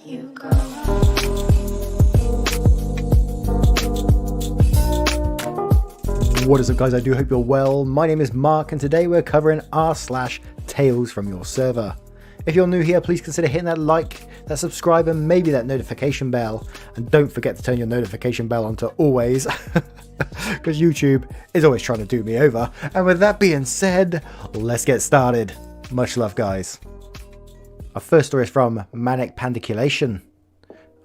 you go. What is up, guys? I do hope you're well. My name is Mark, and today we're covering r/Tales from Your Server. If you're new here, please consider hitting that like, that subscribe, and maybe that notification bell. And don't forget to turn your notification bell on to always, because YouTube is always trying to do me over. And with that being said, let's get started. Much love, guys. Our first story is from Manic Pandiculation.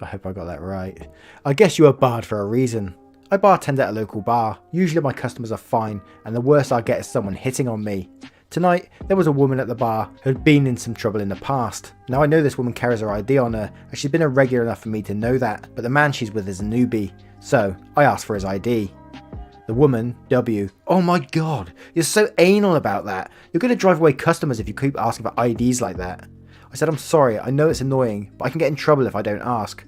I hope I got that right. I guess you are barred for a reason. I bartend at a local bar. Usually my customers are fine, and the worst I get is someone hitting on me. Tonight, there was a woman at the bar who had been in some trouble in the past. Now I know this woman carries her ID on her, and she's been a regular enough for me to know that, but the man she's with is a newbie, so I asked for his ID. The woman, W. Oh my god, you're so anal about that. You're going to drive away customers if you keep asking for IDs like that. I said, I'm sorry, I know it's annoying, but I can get in trouble if I don't ask.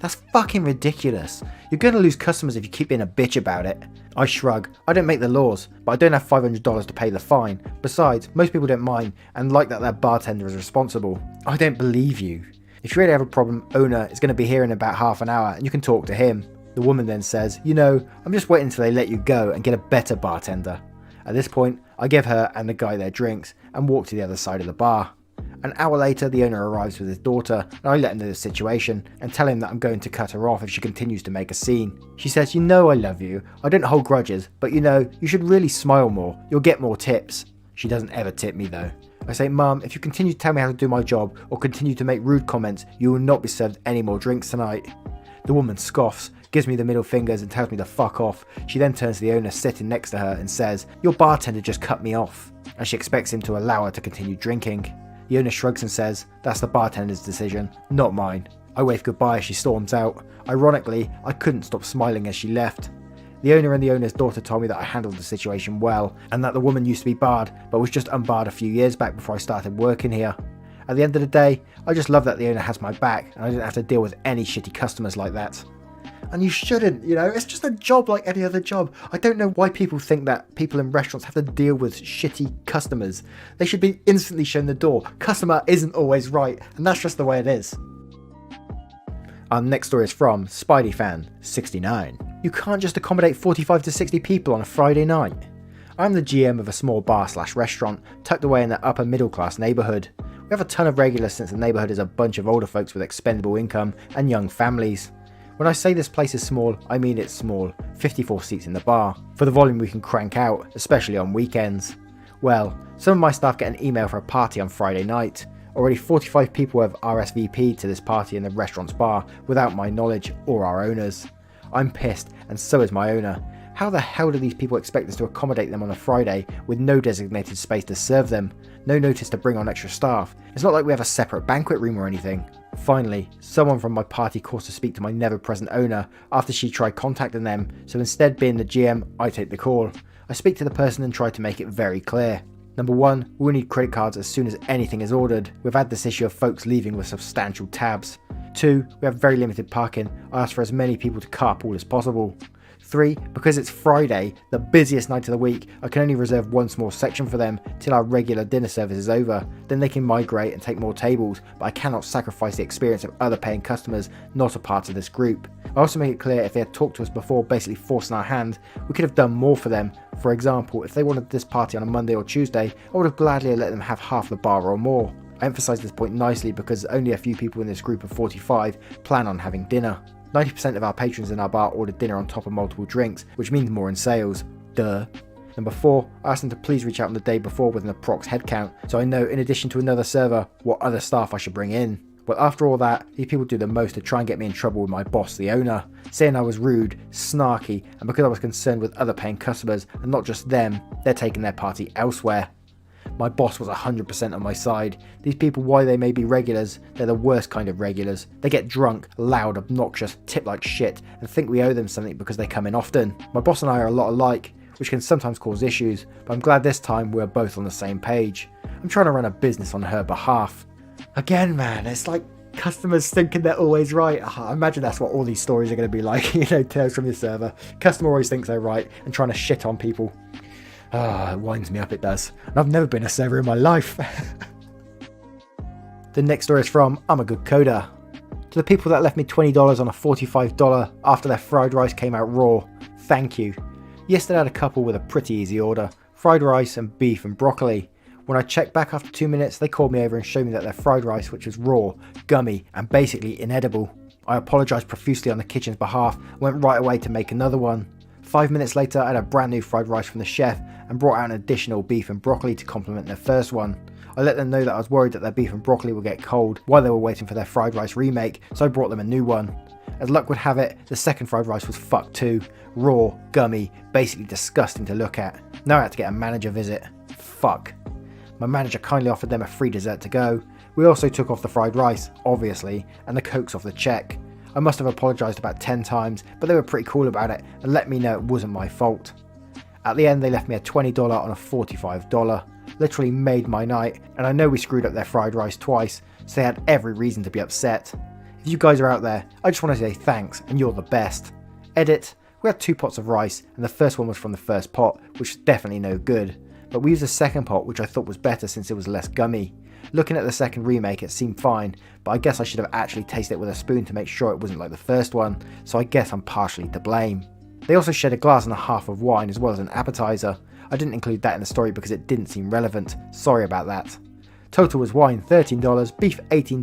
That's fucking ridiculous. You're going to lose customers if you keep being a bitch about it. I shrug. I don't make the laws, but I don't have $500 to pay the fine. Besides, most people don't mind and like that their bartender is responsible. I don't believe you. If you really have a problem, owner is going to be here in about half an hour and you can talk to him. The woman then says, you know, I'm just waiting until they let you go and get a better bartender. At this point, I give her and the guy their drinks and walk to the other side of the bar. An hour later, the owner arrives with his daughter, and I let him know the situation and tell him that I'm going to cut her off if she continues to make a scene. She says, you know I love you, I don't hold grudges, but you know, you should really smile more, you'll get more tips. She doesn't ever tip me though. I say, Mum, if you continue to tell me how to do my job, or continue to make rude comments, you will not be served any more drinks tonight. The woman scoffs, gives me the middle fingers and tells me to fuck off. She then turns to the owner sitting next to her and says, your bartender just cut me off, and she expects him to allow her to continue drinking. The owner shrugs and says, that's the bartender's decision, not mine. I wave goodbye as she storms out. Ironically, I couldn't stop smiling as she left. The owner and the owner's daughter told me that I handled the situation well, and that the woman used to be barred, but was just unbarred a few years back before I started working here. At the end of the day, I just love that the owner has my back, and I didn't have to deal with any shitty customers like that. And you shouldn't, you know, it's just a job like any other job. I don't know why people think that people in restaurants have to deal with shitty customers. They should be instantly shown the door. Customer isn't always right, and that's just the way it is. Our next story is from SpideyFan69. You can't just accommodate 45 to 60 people on a Friday night. I'm the GM of a small bar/restaurant tucked away in the upper middle class neighbourhood. We have a ton of regulars since the neighbourhood is a bunch of older folks with expendable income and young families. When I say this place is small, I mean it's small, 54 seats in the bar, for the volume we can crank out, especially on weekends. Well, some of my staff get an email for a party on Friday night. Already 45 people have RSVP'd to this party in the restaurant's bar without my knowledge or our owners. I'm pissed, and so is my owner. How the hell do these people expect us to accommodate them on a Friday with no designated space to serve them? No notice to bring on extra staff. It's not like we have a separate banquet room or anything. Finally, someone from my party calls to speak to my never-present owner after she tried contacting them, so instead being the GM, I take the call. I speak to the person and try to make it very clear. Number one, we'll need credit cards as soon as anything is ordered. We've had this issue of folks leaving with substantial tabs. 2, we have very limited parking. I ask for as many people to carpool as possible. 3, because it's Friday, the busiest night of the week, I can only reserve one small section for them till our regular dinner service is over. Then they can migrate and take more tables, but I cannot sacrifice the experience of other paying customers not a part of this group. I also make it clear if they had talked to us before basically forcing our hand, we could have done more for them. For example, if they wanted this party on a Monday or Tuesday, I would have gladly let them have half the bar or more. I emphasise this point nicely because only a few people in this group of 45 plan on having dinner. 90% of our patrons in our bar ordered dinner on top of multiple drinks, which means more in sales. Duh. Number 4, I asked them to please reach out on the day before with an approx headcount, so I know in addition to another server, what other staff I should bring in. But after all that, these people do the most to try and get me in trouble with my boss, the owner, saying I was rude, snarky, and because I was concerned with other paying customers, and not just them, they're taking their party elsewhere. My boss was 100% on my side. These people, while they may be regulars, they're the worst kind of regulars. They get drunk, loud, obnoxious, tip like shit, and think we owe them something because they come in often. My boss and I are a lot alike, which can sometimes cause issues, but I'm glad this time we're both on the same page. I'm trying to run a business on her behalf. Again, man, it's like customers thinking they're always right. I imagine that's what all these stories are going to be like, you know, Tales from Your Server. Customer always thinks they're right and trying to shit on people. It winds me up, it does. And I've never been a server in my life. The next story is from I'm a Good Coder. To the people that left me $20 on a $45 after their fried rice came out raw, thank you. Yesterday I had a couple with a pretty easy order, fried rice and beef and broccoli. When I checked back after 2 minutes, they called me over and showed me that their fried rice, which was raw, gummy and basically inedible. I apologised profusely on the kitchen's behalf and went right away to make another one. 5 minutes later I had a brand new fried rice from the chef and brought out an additional beef and broccoli to complement their first one. I let them know that I was worried that their beef and broccoli would get cold while they were waiting for their fried rice remake, so I brought them a new one. As luck would have it, the second fried rice was fucked too. Raw, gummy, basically disgusting to look at. Now I had to get a manager visit. Fuck. My manager kindly offered them a free dessert to go. We also took off the fried rice, obviously, and the cokes off the check. I must have apologised about 10 times, but they were pretty cool about it and let me know it wasn't my fault. At the end they left me a $20 on a $45. Literally made my night, and I know we screwed up their fried rice twice, so they had every reason to be upset. If you guys are out there, I just want to say thanks and you're the best. Edit, we had 2 pots of rice and the first one was from the first pot, which was definitely no good. But we used the second pot, which I thought was better since it was less gummy. Looking at the second remake it seemed fine, but I guess I should have actually tasted it with a spoon to make sure it wasn't like the first one, so I guess I'm partially to blame. They also shared a glass and a half of wine as well as an appetizer. I didn't include that in the story because it didn't seem relevant, sorry about that. Total was wine $13, beef $18,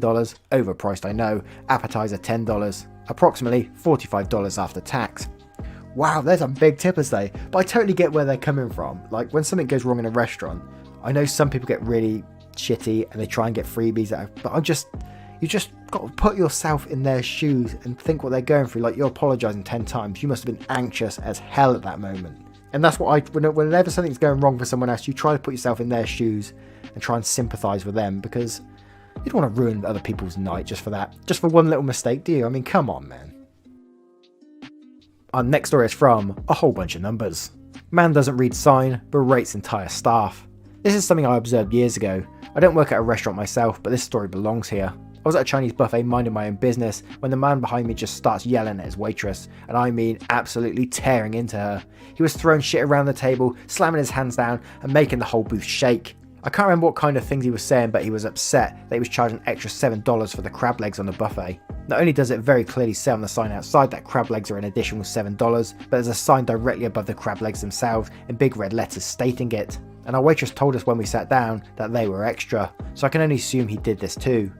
overpriced I know, appetizer $10, approximately $45 after tax. Wow, there's some big tippers though, but I totally get where they're coming from. Like when something goes wrong in a restaurant, I know some people get really shitty and they try and get freebies out, but you just got to put yourself in their shoes and think what they're going through. Like you're apologising 10 times, you must have been anxious as hell at that moment. And that's what whenever something's going wrong for someone else, you try to put yourself in their shoes and try and sympathise with them, because you don't want to ruin other people's night just for that. Just for one little mistake, do you? I mean, come on, man. Our next story is from a whole bunch of numbers. Man doesn't read sign, but rates entire staff. This is something I observed years ago. I don't work at a restaurant myself, but this story belongs here. I was at a Chinese buffet minding my own business when the man behind me just starts yelling at his waitress, and I mean absolutely tearing into her. He was throwing shit around the table, slamming his hands down and making the whole booth shake. I can't remember what kind of things he was saying, but he was upset that he was charging extra $7 for the crab legs on the buffet. Not only does it very clearly say on the sign outside that crab legs are an additional $7, but there's a sign directly above the crab legs themselves in big red letters stating it. And our waitress told us when we sat down that they were extra, so I can only assume he did this too.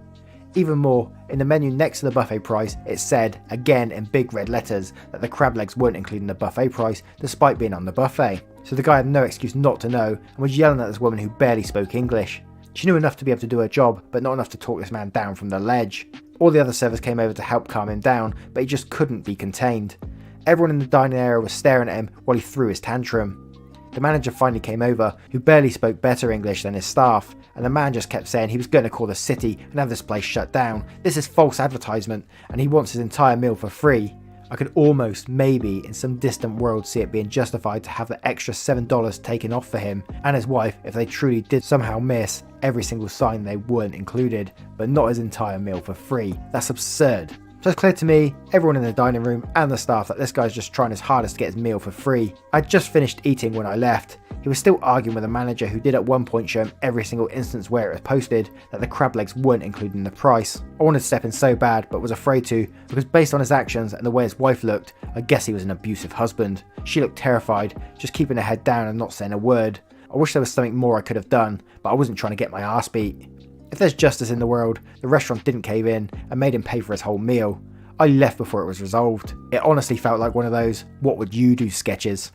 Even more, in the menu next to the buffet price, it said, again in big red letters, that the crab legs weren't included in the buffet price despite being on the buffet. So the guy had no excuse not to know and was yelling at this woman who barely spoke English. She knew enough to be able to do her job, but not enough to talk this man down from the ledge. All the other servers came over to help calm him down, but he just couldn't be contained. Everyone in the dining area was staring at him while he threw his tantrum. The manager finally came over, who barely spoke better English than his staff, and the man just kept saying he was going to call the city and have this place shut down. This is false advertisement, and he wants his entire meal for free. I could almost, maybe, in some distant world see it being justified to have the extra $7 taken off for him and his wife if they truly did somehow miss every single sign they weren't included, but not his entire meal for free. That's absurd. So it's clear to me, everyone in the dining room and the staff, that this guy's just trying his hardest to get his meal for free. I'd just finished eating when I left. He was still arguing with the manager, who did at one point show him every single instance where it was posted that the crab legs weren't included in the price. I wanted to step in so bad, but was afraid to, because based on his actions and the way his wife looked, I guess he was an abusive husband. She looked terrified, just keeping her head down and not saying a word. I wish there was something more I could have done, but I wasn't trying to get my ass beat. If there's justice in the world, the restaurant didn't cave in and made him pay for his whole meal. I left before it was resolved. It honestly felt like one of those "what would you do" sketches.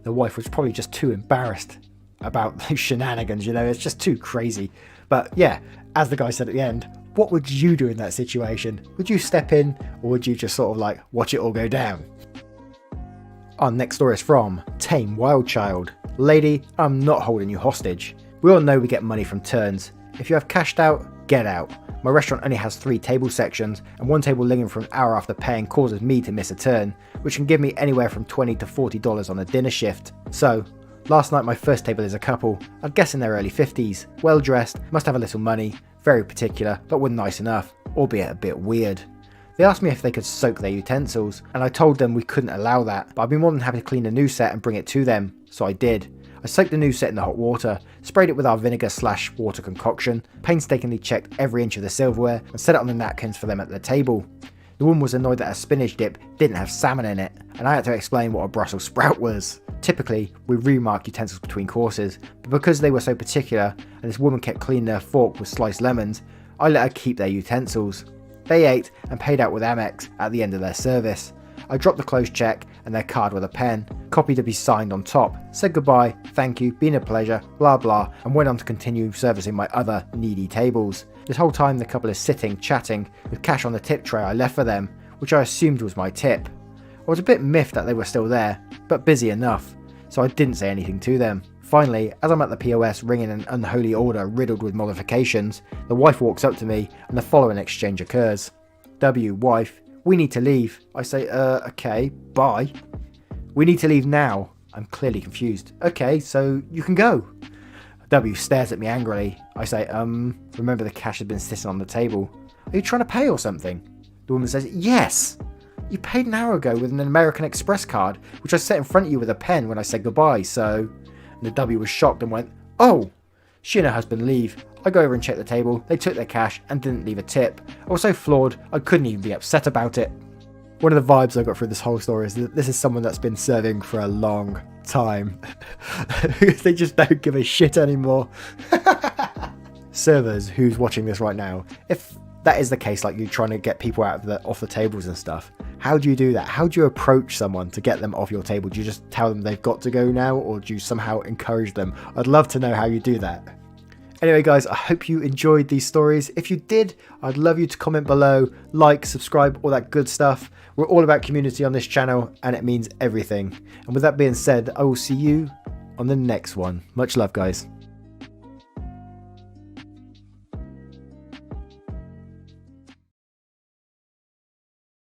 The wife was probably just too embarrassed about those shenanigans, you know, it's just too crazy. But yeah, as the guy said at the end, what would you do in that situation? Would you step in, or would you just sort of like watch it all go down? Our next story is from Tame Wild Child. Lady, I'm not holding you hostage. We all know we get money from turns. If you have cashed out, get out. My restaurant only has 3 table sections, and one table lingering for an hour after paying causes me to miss a turn, which can give me anywhere from $20 to $40 on a dinner shift. So, last night my first table is a couple, I'd guess in their early 50s, well dressed, must have a little money, very particular, but were nice enough, albeit a bit weird. They asked me if they could soak their utensils, and I told them we couldn't allow that, but I'd be more than happy to clean a new set and bring it to them, so I did. I soaked the new set in the hot water, sprayed it with our vinegar/water concoction, painstakingly checked every inch of the silverware, and set it on the napkins for them at the table. The woman was annoyed that her spinach dip didn't have salmon in it, and I had to explain what a Brussels sprout was. Typically, we remark utensils between courses, but because they were so particular, and this woman kept cleaning her fork with sliced lemons, I let her keep their utensils. They ate and paid out with Amex at the end of their service. I dropped the closed check and their card with a pen, copy to be signed on top, said goodbye, thank you, been a pleasure, blah blah, and went on to continue servicing my other needy tables. This whole time the couple is sitting, chatting, with cash on the tip tray I left for them, which I assumed was my tip. I was a bit miffed that they were still there, but busy enough, so I didn't say anything to them. Finally, as I'm at the POS ringing an unholy order riddled with modifications, the wife walks up to me and the following exchange occurs. W, wife, we need to leave. I say, okay, bye. We need to leave now. I'm clearly confused. Okay, so you can go. W stares at me angrily. I say, remember the cash had been sitting on the table. Are you trying to pay or something? The woman says, yes. You paid an hour ago with an American Express card, which I set in front of you with a pen when I said goodbye, so... And the W was shocked and went, oh! She and her husband leave. I go over and check the table, they took their cash and didn't leave a tip. I was so floored, I couldn't even be upset about it. One of the vibes I got through this whole story is that this is someone that's been serving for a long time. They just don't give a shit anymore. Servers who's watching this right now, if that is the case, like you're trying to get people out of off the tables and stuff, how do you do that? How do you approach someone to get them off your table? Do you just tell them they've got to go now, or do you somehow encourage them? I'd love to know how you do that. Anyway guys, I hope you enjoyed these stories. If you did, I'd love you to comment below, like, subscribe, all that good stuff. We're all about community on this channel and it means everything. And with that being said, I will see you on the next one. Much love guys.